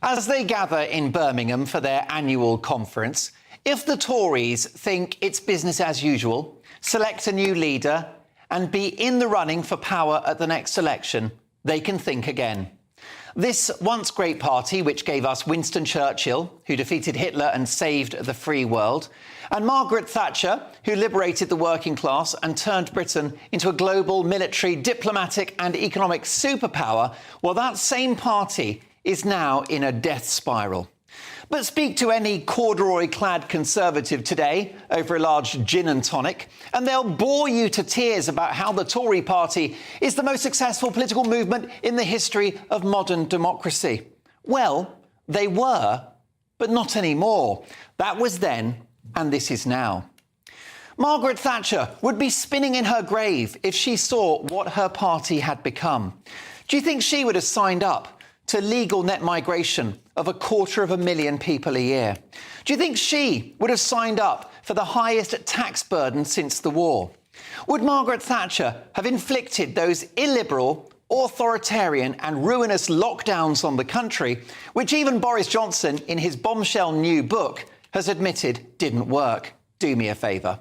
As they gather in Birmingham for their annual conference, if the Tories think it's business as usual, select a new leader and be in the running for power at the next election, they can think again. This once great party, which gave us Winston Churchill, who defeated Hitler and saved the free world, and Margaret Thatcher, who liberated the working class and turned Britain into a global military, diplomatic and economic superpower, well, that same party is now in a death spiral. But speak to any corduroy-clad Conservative today over a large gin and tonic, and they'll bore you to tears about how the Tory party is the most successful political movement in the history of modern democracy. Well, they were, but not anymore. That was then, and this is now. Margaret Thatcher would be spinning in her grave if she saw what her party had become. Do you think she would have signed up to legal net migration of 250,000 people a year? Do you think she would have signed up for the highest tax burden since the war? Would Margaret Thatcher have inflicted those illiberal, authoritarian and ruinous lockdowns on the country, which even Boris Johnson, in his bombshell new book, has admitted didn't work? Do me a favour.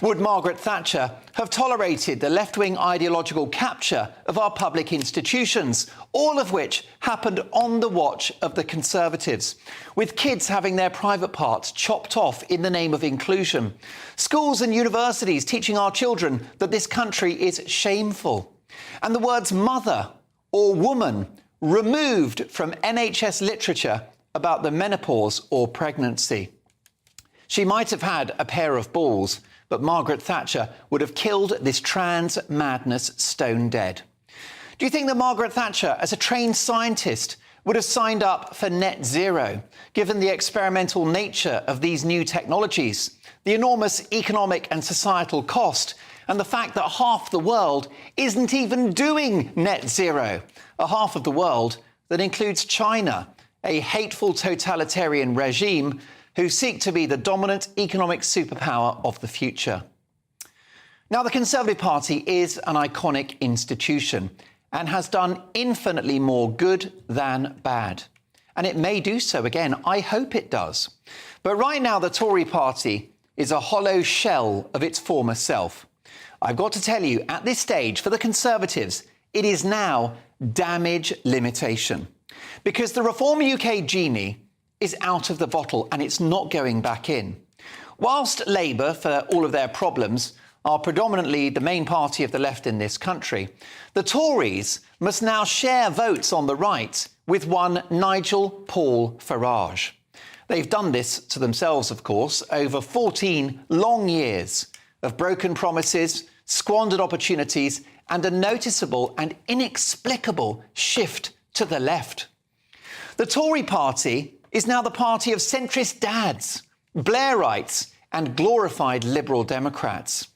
Would Margaret Thatcher have tolerated the left-wing ideological capture of our public institutions, all of which happened on the watch of the Conservatives, with kids having their private parts chopped off in the name of inclusion, schools and universities teaching our children that this country is shameful, and the words mother or woman removed from NHS literature about the menopause or pregnancy? She might have had a pair of balls, but Margaret Thatcher would have killed this trans madness stone dead. Do you think that Margaret Thatcher, as a trained scientist, would have signed up for net zero, given the experimental nature of these new technologies, the enormous economic and societal cost, and the fact that half the world isn't even doing net zero, a half of the world that includes China, a hateful totalitarian regime who seek to be the dominant economic superpower of the future? Now, the Conservative Party is an iconic institution and has done infinitely more good than bad. And it may do so again. I hope it does. But right now, the Tory party is a hollow shell of its former self. I've got to tell you, at this stage, for the Conservatives, it is now damage limitation. Because the Reform UK genie is out of the bottle and it's not going back in. Whilst Labour, for all of their problems, are predominantly the main party of the left in this country, the Tories must now share votes on the right with one Nigel Paul Farage. They've done this to themselves, of course, over 14 long years of broken promises, squandered opportunities and a noticeable and inexplicable shift to the left. The Tory party is now the party of centrist dads, Blairites and glorified Liberal Democrats.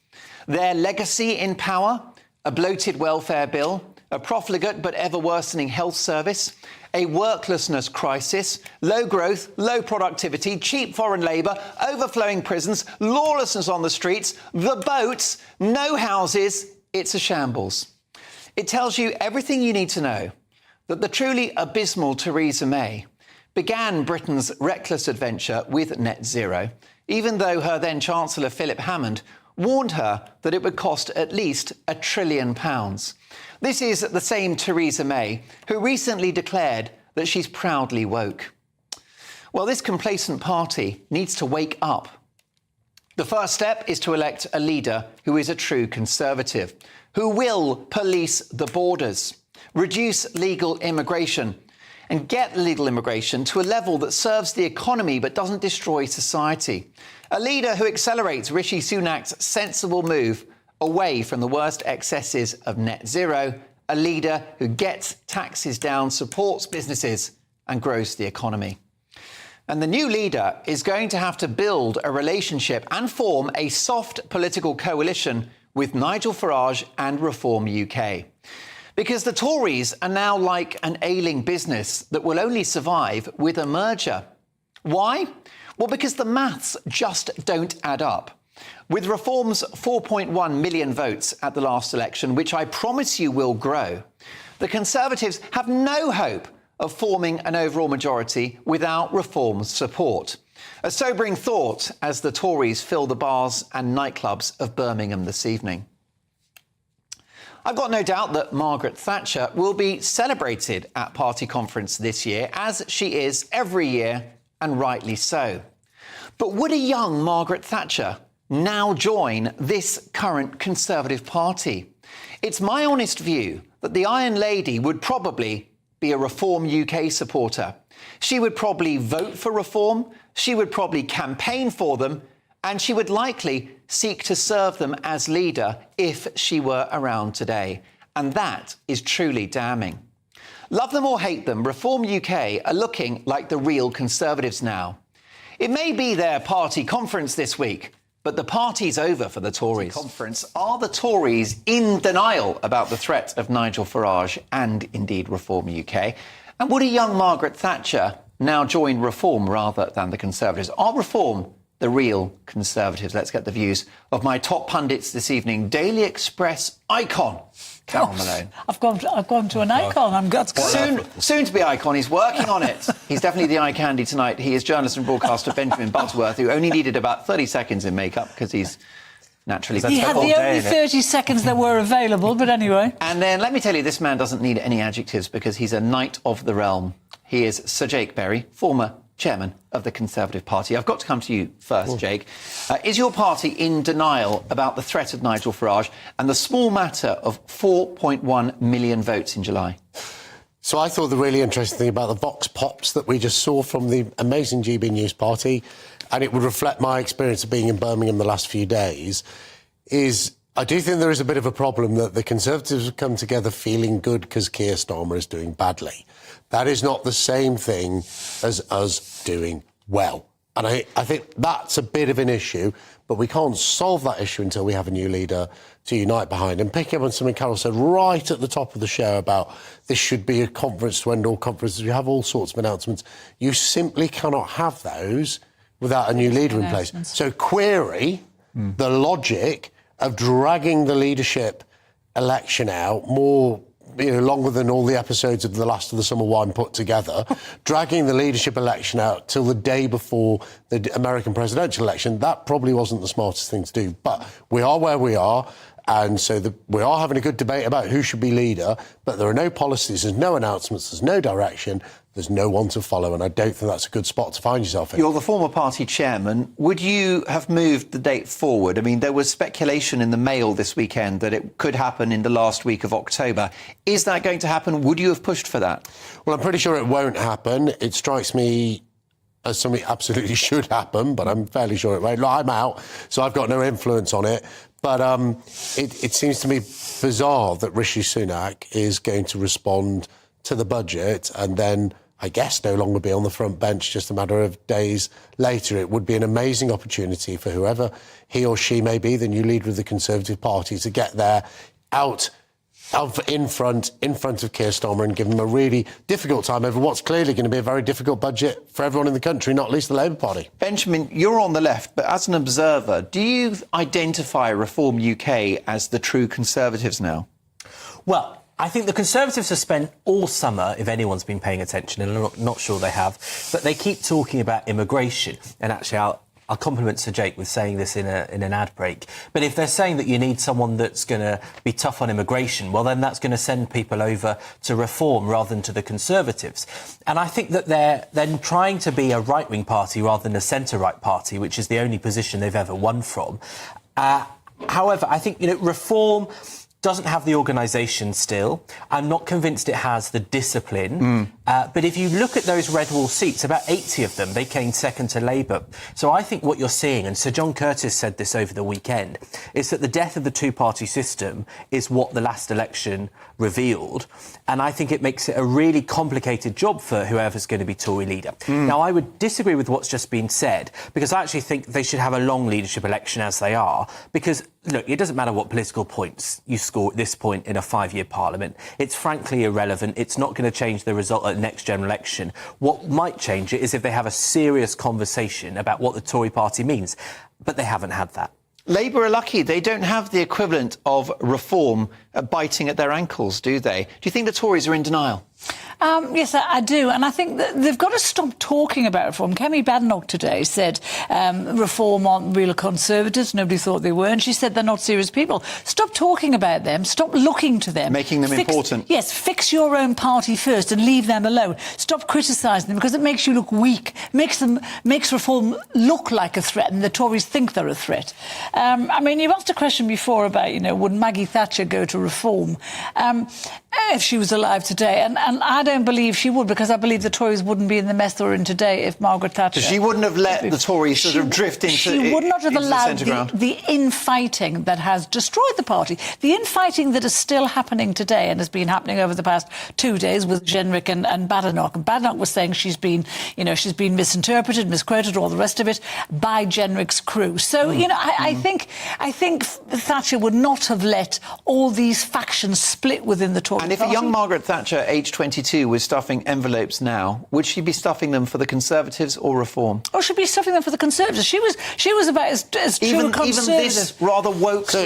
Their legacy in power: a bloated welfare bill, a profligate but ever-worsening health service, a worklessness crisis, low growth, low productivity, cheap foreign labour, overflowing prisons, lawlessness on the streets, the boats, no houses. It's a shambles. It tells you everything you need to know that the truly abysmal Theresa May began Britain's reckless adventure with net zero, even though her then Chancellor Philip Hammond warned her that it would cost at least £1 trillion. This is the same Theresa May who recently declared that she's proudly woke. Well, this complacent party needs to wake up. The first step is to elect a leader who is a true Conservative, who will police the borders, reduce legal immigration, and get legal immigration to a level that serves the economy but doesn't destroy society. A leader who accelerates Rishi Sunak's sensible move away from the worst excesses of net zero. A leader who gets taxes down, supports businesses and grows the economy. And the new leader is going to have to build a relationship and form a soft political coalition with Nigel Farage and Reform UK. Because the Tories are now like an ailing business that will only survive with a merger. Why? Well, because the maths just don't add up. With Reform's 4.1 million votes at the last election, which I promise you will grow, the Conservatives have no hope of forming an overall majority without Reform's support. A sobering thought as the Tories fill the bars and nightclubs of Birmingham this evening. I've got no doubt that Margaret Thatcher will be celebrated at party conference this year, as she is every year, and rightly so. But would a young Margaret Thatcher now join this current Conservative Party? It's my honest view that the Iron Lady would probably be a Reform UK supporter. She would probably vote for Reform, she would probably campaign for them, and she would likely seek to serve them as leader if she were around today. And that is truly damning. Love them or hate them, Reform UK are looking like the real Conservatives now. It may be their party conference this week, but the party's over for the Tories. Conference. Are the Tories in denial about the threat of Nigel Farage and indeed Reform UK? And would a young Margaret Thatcher now join Reform rather than the Conservatives? Are Reform the real Conservatives? Let's get the views of my top pundits this evening. Daily Express icon, Carol Malone. I've gone to an icon. I'm got soon to be icon. He's working on it. He's definitely the eye candy tonight. He is journalist and broadcaster Benjamin Budsworth, who only needed about 30 seconds in makeup because he's naturally... He had the only 30 seconds that were available, but anyway. And then let me tell you, this man doesn't need any adjectives because he's a knight of the realm. He is Sir Jake Berry, former chairman of the Conservative Party. I've got to come to you first, Jake. Is your party in denial about the threat of Nigel Farage and the small matter of 4.1 million votes in July? So I thought the really interesting thing about the Vox Pops that we just saw from the amazing GB News Party, and it would reflect my experience of being in Birmingham the last few days, is I do think there is a bit of a problem that the Conservatives have come together feeling good because Keir Starmer is doing badly. That is not the same thing as us doing well. And I think that's a bit of an issue, but we can't solve that issue until we have a new leader to unite behind. And picking up on something Carol said right at the top of the show about this should be a conference to end all conferences. We have all sorts of announcements. You simply cannot have those without a new leader in place. So query the logic of dragging the leadership election out more, longer than all the episodes of The Last of the Summer Wine put together, dragging the leadership election out till the day before the American presidential election. That probably wasn't the smartest thing to do. But we are where we are, and so we are having a good debate about who should be leader, but there are no policies, there's no announcements, there's no direction, there's no one to follow, and I don't think that's a good spot to find yourself in. You're the former party chairman. Would you have moved the date forward? I mean, there was speculation in the Mail this weekend that it could happen in the last week of October. Is that going to happen? Would you have pushed for that? Well, I'm pretty sure it won't happen. It strikes me as something absolutely should happen, but I'm fairly sure it won't. Look, I'm out, so I've got no influence on it. But it seems to me bizarre that Rishi Sunak is going to respond to the budget and then, I guess, no longer be on the front bench just a matter of days later. It would be an amazing opportunity for whoever he or she may be, the new leader of the Conservative Party, to get there in front of Keir Starmer and give him a really difficult time over what's clearly going to be a very difficult budget for everyone in the country, not least the Labour Party. Benjamin, you're on the left, but as an observer, do you identify Reform UK as the true Conservatives now? Well, I think the Conservatives have spent all summer, if anyone's been paying attention, and I'm not sure they have, but they keep talking about immigration. And actually, I'll compliment Sir Jake with saying this in an ad break. But if they're saying that you need someone that's going to be tough on immigration, well, then that's going to send people over to Reform rather than to the Conservatives. And I think that they're then trying to be a right-wing party rather than a centre-right party, which is the only position they've ever won from. However, I think, Reform doesn't have the organisation still. I'm not convinced it has the discipline. But if you look at those red wall seats, about 80 of them, they came second to Labour. So I think what you're seeing, and Sir John Curtis said this over the weekend, is that the death of the two-party system is what the last election revealed. And I think it makes it a really complicated job for whoever's going to be Tory leader. Now, I would disagree with what's just been said, because I actually think they should have a long leadership election as they are, because look, it doesn't matter what political points you score at this point in a 5-year parliament. It's frankly irrelevant. It's not going to change the result at the next general election. What might change it is if they have a serious conversation about what the Tory party means. But they haven't had that. Labour are lucky. They don't have the equivalent of Reform biting at their ankles, do they? Do you think the Tories are in denial? Yes, I do. And I think that they've got to stop talking about reform. Kemi Badenoch today said reform aren't real Conservatives. Nobody thought they were. And she said they're not serious people. Stop talking about them. Stop looking to them. Making them important. Yes, fix your own party first and leave them alone. Stop criticising them because it makes you look weak. Makes reform look like a threat, and the Tories think they're a threat. I mean, you asked a question before about, would Maggie Thatcher go to reform if she was alive today? And I don't believe she would, because I believe the Tories wouldn't be in the mess they're in today if Margaret Thatcher... So she wouldn't have let the Tories sort of drift into... She would not have allowed the infighting that has destroyed the party. The infighting that is still happening today and has been happening over the past 2 days with Jenrick and Badenoch. And Badenoch was saying she's been misinterpreted, misquoted, all the rest of it, by Jenrick's crew. So, I think Thatcher would not have let all these factions split within the Tory And if party. a young Margaret Thatcher, aged 22, was stuffing envelopes now, would she be stuffing them for the Conservatives or Reform? Or she'd be stuffing them for the Conservatives. She was about as true Conservative. Even this rather woke for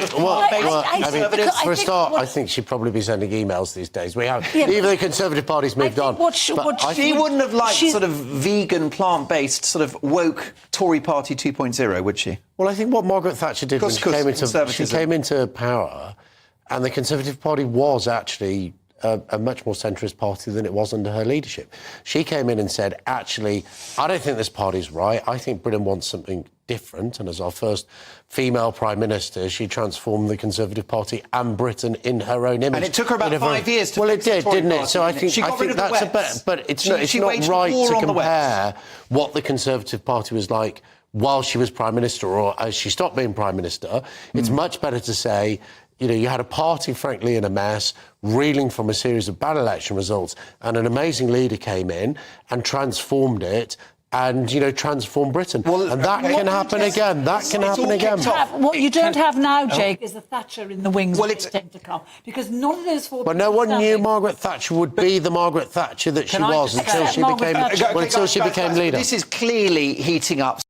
a start, I think she'd probably be sending emails these days. Even the Conservative Party's moved on. She wouldn't have liked sort of vegan, plant-based, sort of woke Tory Party 2.0, would she? Well, I think what Margaret Thatcher did when she came into power, and the Conservative Party was actually a much more centrist party than it was under her leadership. She came in and said, actually, I don't think this party's right. I think Britain wants something different. And as our first female Prime Minister, she transformed the Conservative Party and Britain in her own image. And it took her about 5 years to fix the Tory didn't it? party, So I think that's a bit... But it's not right to compare what the Conservative Party was like while she was Prime Minister or as she stopped being Prime Minister. It's much better to say... you had a party, frankly, in a mess, reeling from a series of bad election results, and an amazing leader came in and transformed it and, transformed Britain. And that can happen again. That can happen again. What you don't have now, Jake, is a Thatcher in the wings to come. Because none of those four... But no one knew Margaret Thatcher would be the Margaret Thatcher that she was until she became leader. This is clearly heating up.